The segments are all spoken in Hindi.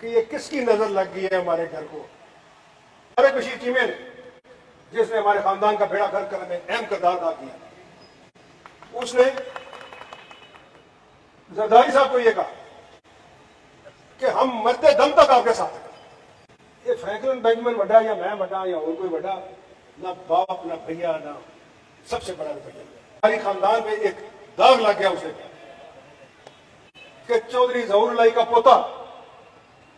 कि ये किसकी नजर लग गई है हमारे घर को। तारिक बशीर चीमे ने, जिसने हमारे खानदान का बेड़ा गर्क करने में अहम किरदार अदा किया, उसने जरदारी साहब को यह कहा कि हम मरते दम तक आपके साथ हैं। ये फ्रैंकलिन बेंजामिन बड़ा या मैं बड़ा या और कोई बड़ा, ना बाप ना भैया ना सबसे बड़ा भैया, हमारी खानदान में एक दाग लग गया उसे कि चौधरी ज़हूरुल्लाह का पोता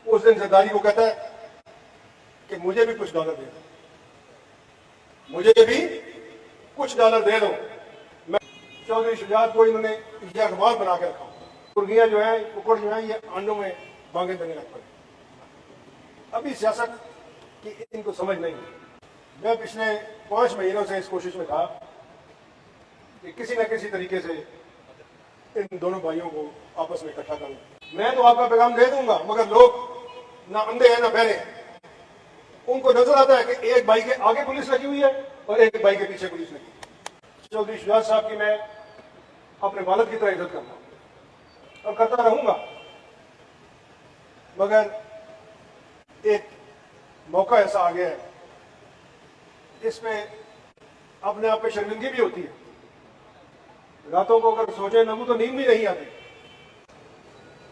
उस दिन जरदारी को कहता है कि मुझे भी कुछ डॉलर दे दो, मुझे भी कुछ डॉलर दे दो। मैं चौधरी शुजात को इन्होंने यरगमाल बना के रखा, मुर्गियां जो है, कुकड़ जो है, ये अंडों में बांगे देने लग पड़े। अभी सियासत की इनको समझ नहीं। मैं पिछले 5 महीनों से इस कोशिश में था कि किसी न किसी तरीके से इन दोनों भाइयों को आपस में इकट्ठा करूं। मैं तो आपका पैगाम दे दूंगा, मगर लोग ना अंधे हैं ना बहरे। उनको नजर आता है कि एक भाई के आगे पुलिस लगी हुई है और एक भाई के पीछे पुलिस लगी है। चौधरी शुजात साहब की मैं अपने वालिद की तरह इज्जत करता हूं और करता रहूंगा, मगर एक मौका ऐसा आ गया है, इसमें अपने आप पे शर्मिंदगी भी होती है। रातों को अगर सोचे नगू तो नींद भी नहीं आती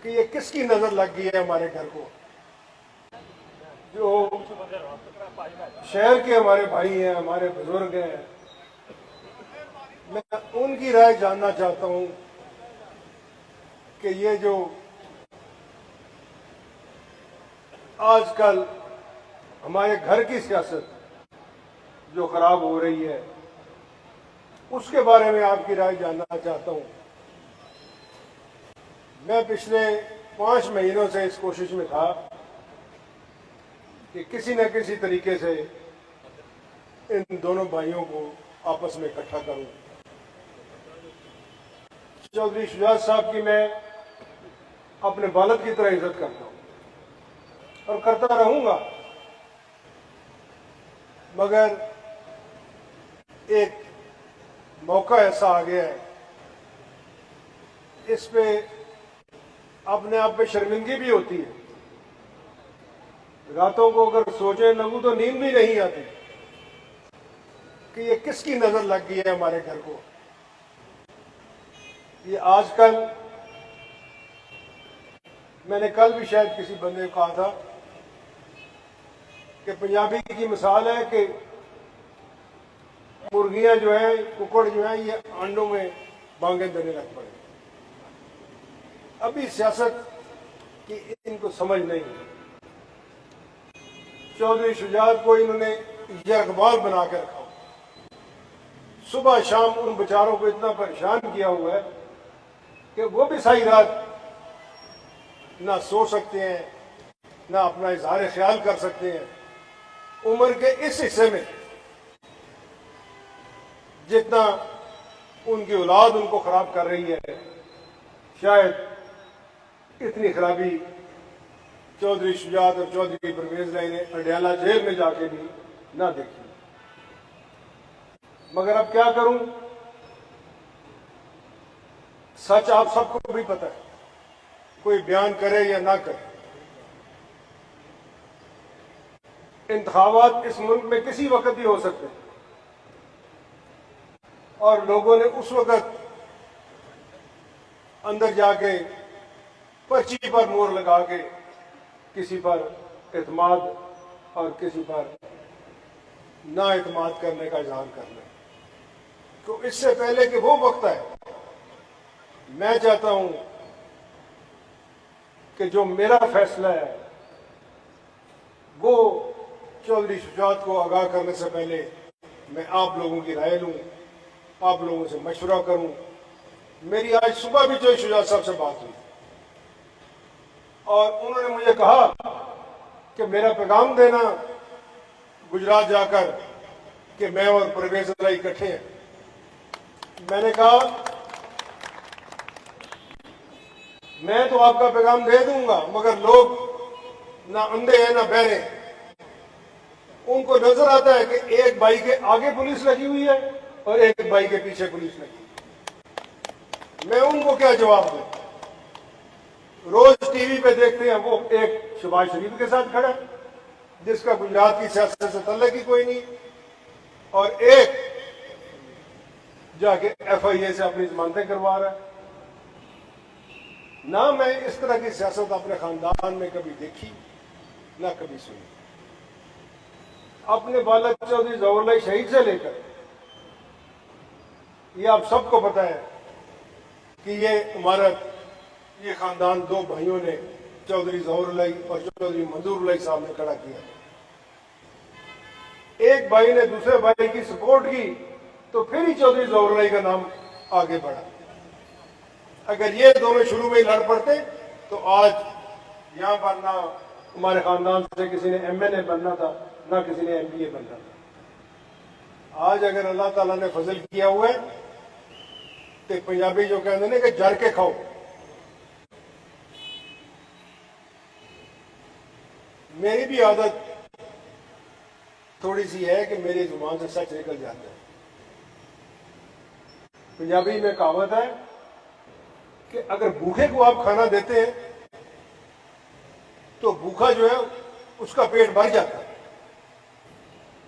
कि ये किसकी नजर लग गई है हमारे घर को। जो शहर के हमारे भाई हैं, हमारे बुजुर्ग हैं, मैं उनकी राय जानना चाहता हूं कि ये जो आजकल हमारे घर की सियासत जो खराब हो रही है, उसके बारे में आपकी राय जानना चाहता हूं। मैं पिछले 5 महीनों से इस कोशिश में था कि किसी न किसी तरीके से इन दोनों भाइयों को आपस में इकट्ठा करूं। चौधरी शुजात साहब की मैं अपने वालिद की तरह इज्जत करता हूं और करता रहूंगा, मगर एक मौका ऐसा आ गया है, इस पे अपने आप पे शर्मिंदगी भी होती है। रातों को अगर सोचे लगूं तो नींद भी नहीं आती कि ये किसकी नजर लग गई है हमारे घर को। ये आजकल, मैंने कल भी शायद किसी बंदे को कहा था कि पंजाबी की मिसाल है कि मुर्गियां जो है, कुकड़ जो है, ये अंडों में बांगे देने लग पड़े। अभी सियासत की इनको समझ नहीं। चौधरी शुजात को इन्होंने यरगमाल बना के रखा, सुबह शाम उन बेचारों को इतना परेशान किया हुआ है कि वो भी सारी रात ना सो सकते हैं, ना अपना इजहार ख्याल कर सकते हैं। उम्र के इस हिस्से में जितना उनकी औलाद उनको खराब कर रही है, शायद इतनी खराबी चौधरी शुजात और चौधरी परवेज राय ने अडयाला जेल में जाके भी ना देखी। मगर अब क्या करूं, सच आप सबको भी पता है, कोई बयान करे या ना करे। इंतखाबात इस मुल्क में किसी वक्त भी हो सकते हैं और लोगों ने उस वक्त अंदर जाके पर्ची पर मोहर लगा के किसी पर एतमाद और किसी पर ना एतमाद करने का इजहार करना। तो इससे पहले कि वो वक्त आए, मैं चाहता हूं कि जो मेरा फैसला है वो चौधरी शुजात को आगाह करने से पहले मैं आप लोगों की राय लूं, आप लोगों से मशवरा करूं। मेरी आज सुबह भी चौधरी शुजात साहब से बात हुई और उन्होंने मुझे कहा कि मेरा पैगाम देना गुजरात जाकर कि मैं और परवेज राय इकट्ठे हैं। मैंने कहा मैं तो आपका पैगाम दे दूंगा, मगर लोग ना अंधे हैं ना बहरे। उनको नजर आता है कि एक भाई के आगे पुलिस लगी हुई है और एक भाई के पीछे पुलिस लगी। मैं उनको क्या जवाब दूं? रोज टीवी पे देखते हैं वो एक शहबाज शरीफ के साथ खड़ा है, जिसका गुजरात की सियासत से तल्लुक ही कोई नहीं, और एक जाके FIA से अपनी जमानतें करवा रहा है। ना मैं इस तरह की सियासत अपने खानदान में कभी देखी, ना कभी सुनी। अपने बालक चौधरी ज़फरुल्लाह शहीद से लेकर, ये आप सबको पता है कि ये इमारत, ये खानदान दो भाइयों ने, चौधरी ज़फरुल्लाह और चौधरी मंजूरुल्लाह साहब ने खड़ा किया। एक भाई ने दूसरे भाई की सपोर्ट की तो फिर ही चौधरी ज़फरुल्लाह का नाम आगे बढ़ा। अगर ये दोनों शुरू में ही लड़ पड़ते तो आज यहां पर ना हमारे खानदान से किसी ने MNA बनना था, ना किसी ने MBA बनना था। आज अगर अल्लाह ताला ने फजल किया हुआ है तो पंजाबी जो कहते हैं कि जर के खाओ। मेरी भी आदत थोड़ी सी है कि मेरी जुबान से सच निकल जाता है। पंजाबी में कहावत है कि अगर भूखे को आप खाना देते हैं तो भूखा जो है उसका पेट भर जाता है,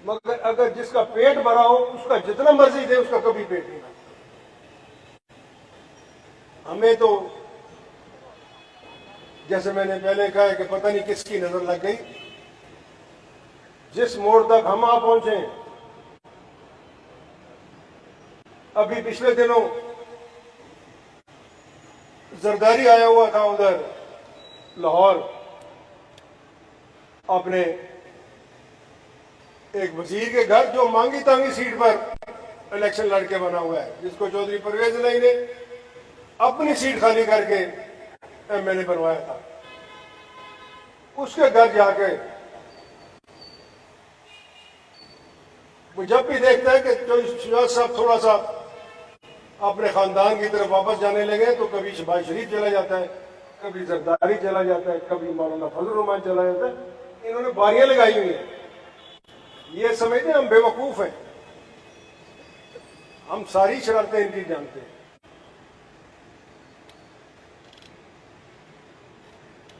मगर अगर जिसका पेट भरा हो उसका जितना मर्जी दे उसका कभी पेट नहीं भरता। हमें तो जैसे मैंने पहले कहा है कि पता नहीं किसकी नजर लग गई, जिस मोड़ तक हम आ पहुंचे। अभी पिछले दिनों जरदारी आया हुआ था उधर लाहौर, अपने एक वजीर के घर, जो मांगी तांगी सीट पर इलेक्शन लड़के बना हुआ है, जिसको चौधरी परवेज इलाही ने अपनी सीट खाली करके MNA बनवाया था। उसके घर जाके वो जब भी देखता है कि चौधरी साहब थोड़ा सा अपने खानदान की तरफ वापस जाने लगे तो कभी शहबाज शरीफ चला जाता है, कभी जरदारी चला जाता है, कभी मौलाना फजल रहमान चला जाता है। इन्होंने बारियां लगाई हुई हैं। ये समझते हम बेवकूफ हैं, हम सारी शरारतें इनकी जानते हैं।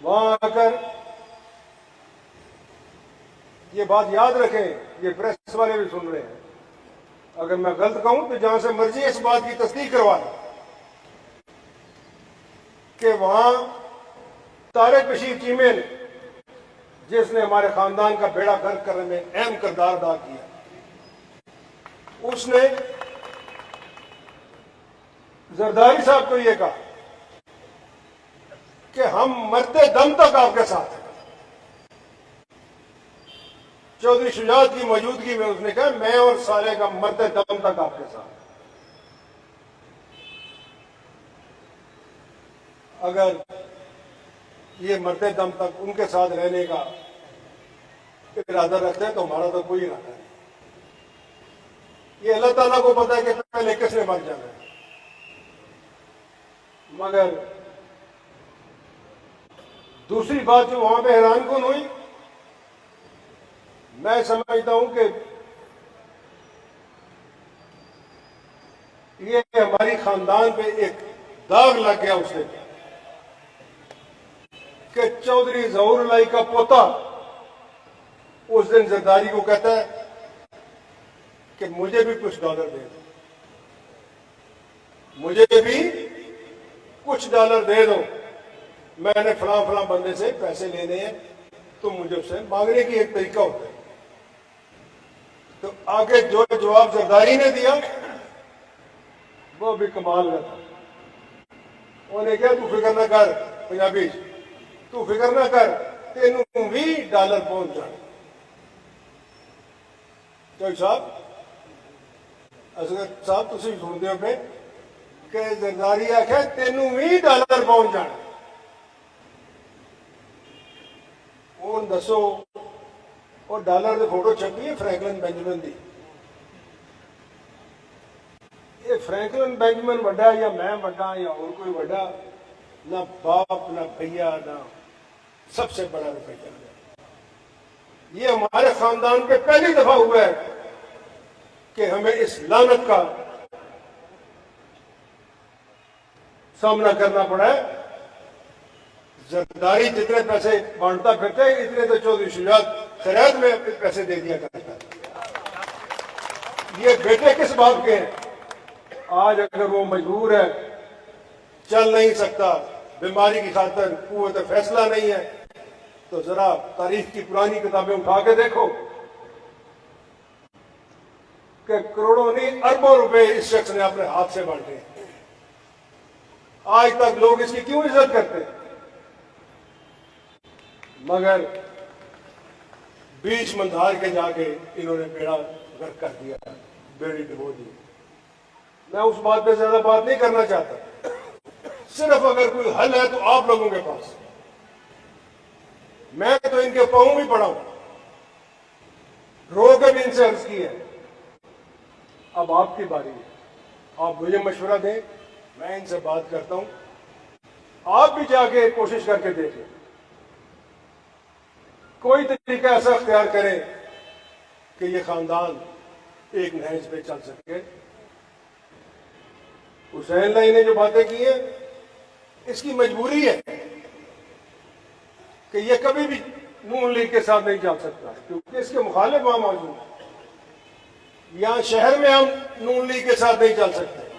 वहां आकर ये बात याद रखें, ये प्रेस वाले भी सुन रहे हैं, अगर मैं गलत कहूं तो जहां से मर्जी इस बात की तस्दीक करवा लें कि वहां तारिक बशीर चीमे ने, जिसने हमारे खानदान का बेड़ा गर्क करने में अहम किरदार अदा किया, उसने जरदारी साहब को यह कहा कि हम मरते दम तक आपके साथ हैं। चौधरी शुजात की मौजूदगी में उसने कहा मैं और साले का मरते दम तक आपके साथ। अगर ये मरते दम तक उनके साथ रहने का इरादा रखते हैं तो हमारा तो कोई इरादा नहीं। ये अल्लाह ताला को पता है कि पहले किसने मर जाना है। मगर दूसरी बात जो वहां पे हैरान कौन हुई, मैं समझता हूं कि ये हमारी खानदान पे एक दाग लग गया उससे कि चौधरी ज़फरुल्लाह का पोता उस दिन जरदारी को कहता है कि मुझे भी कुछ डॉलर दे दो, मुझे भी कुछ डॉलर दे दो, मैंने फलां फलां बंदे से पैसे लेने हैं, तो मुझे उससे मांगने की एक तरीका होता है। तो आगे जो जवाब जरदारी ने दिया वो भी कमाल का था। उन्हें क्या, तू फिक्र ना कर, पंजाबी तू फिक्र ना कर, तेनू भी डॉलर पहुंच जाए। तो साहब असगर साहब तुम सुनते हो पे कि जरदारी आख्या तेनू भी डॉलर पहुंच जाए। ਹੁਣ दसो और डॉलर की फोटो छपी है फ्रैंकलिन बेंजामिन की। ये फ्रैंकलिन बेंजामिन वड्डा या मैं वड्डा या और कोई वड्डा, ना बाप ना भैया ना सबसे बड़ा रुपया। ये हमारे खानदान पे पहली दफा हुआ है कि हमें इस लानत का सामना करना पड़ा है जरदारी जितने पैसे बांटता फिरते इतने तो चौधरी शुजात खैरात में पैसे दे दिया करता। ये बेटे किस बात के हैं? आज अगर वो मजबूर है, चल नहीं सकता, बीमारी की खातर कुव्वत फैसला नहीं है, तो जरा तारीख की पुरानी किताबें उठा के देखो कि करोड़ों नहीं अरबों रुपए इस शख्स ने अपने हाथ से बांटे। आज तक लोग इसकी क्यों इज्जत करते हैं? मगर बीच मंदार के जाके इन्होंने बेड़ा गर्क कर दिया, बेड़ी डुबो दी। मैं उस बात पे ज्यादा बात नहीं करना चाहता। सिर्फ अगर कोई हल है तो आप लोगों के पास। मैं तो इनके पांव भी पड़ा हूं, रो के भी इनसे अर्ज की है। अब आपकी बारी है, आप मुझे मशवरा दें, मैं इनसे बात करता हूं। आप भी जाके कोशिश करके देखें, कोई तरीका ऐसा अख्तियार करें कि ये खानदान एक नहज पे चल सके। हुसैन लाई ने जो बातें की हैं, इसकी मजबूरी है कि ये कभी भी नून लीग के साथ नहीं चल सकता, क्योंकि इसके मुखालिफ वहां मौजूद है। यहां शहर में हम नून लीग के साथ नहीं चल सकते।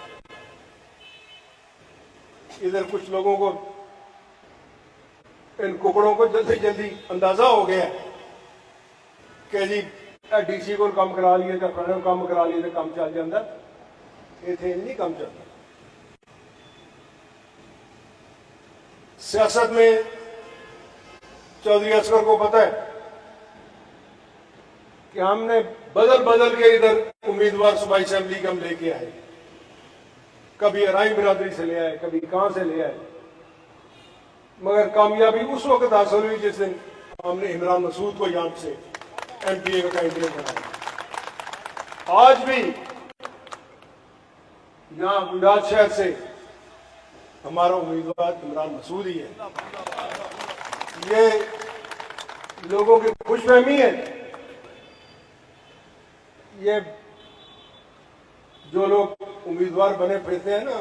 इधर कुछ लोगों को, इन कुकड़ों को जल्दी जल्दी अंदाजा हो गया कि जी डीसी को काम करा लिए तो फलाने को काम करा लिए तो काम चल जाता। इतने नहीं काम चलता। सियासत में चौधरी असगर को पता है कि हमने बदल बदल के इधर उम्मीदवार सूबाई असेंबली के हम लेके आए। कभी अराई बिरादरी से ले आए, कभी कहां से ले आए, मगर कामयाबी उस वक्त हासिल हुई जिस दिन हमने इमरान मसूद को यहां से एमपीए का कैंडिडेट बनाया। आज भी यहां गुजरात शहर से हमारा उम्मीदवार इमरान मसूद ही है। ये लोगों की खुशफहमी है। ये जो लोग उम्मीदवार बने फिरते हैं ना,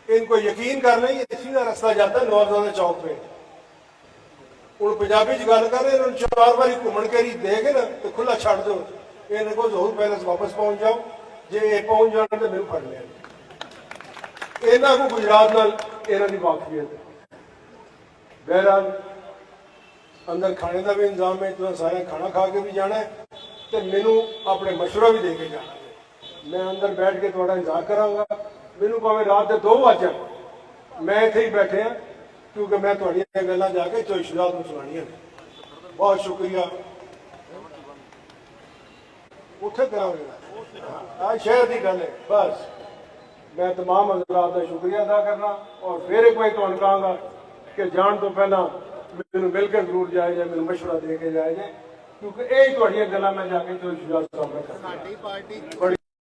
इनको यकीन कर लें ये सीधा रास्ता जाता है नवाबजादा चौक पे। उन पंजाबी च गल कर रहे 4 बारी घूमन के देगे ना तो खुला छड़ दो, इनको जहूर पैलेस वापस पहुंच जाओ, जे ये पहुंच जाने तो मैंने फड़ लिया। इन्हों को गुजरात नाल इन्हों की वाकफियत है। बहरहाल अंदर खाने का भी इंतजाम है, तुम सारे खाना खा के भी जाना है तो मैनू अपने मशवरा भी दे के जाना है। मैं अंदर बैठ के थोड़ा इंतजार करांगा। मैनू भावें रात के 2 बज जाए, मैं इत्थे ही बैठे हैं, क्योंकि मैं तुहाड़ियां गल्लां जाके चौधरी शुजात नूं सुनाणियां ने। बहुत शुक्रिया। उत्थे करांगे आज शहर की गल है। बस मैं तमाम हज़रात का शुक्रिया अदा करना और फिर एक बार तुहानूं कहांगा कि जान तो पहला मैनूं मिल के जरूर जाए जाए, मैनूं मशवरा दे के जाए जाए, क्योंकि यही तुहाड़ियां गल्लां मैं जाके चौधरी शुजात साहब नाल करना।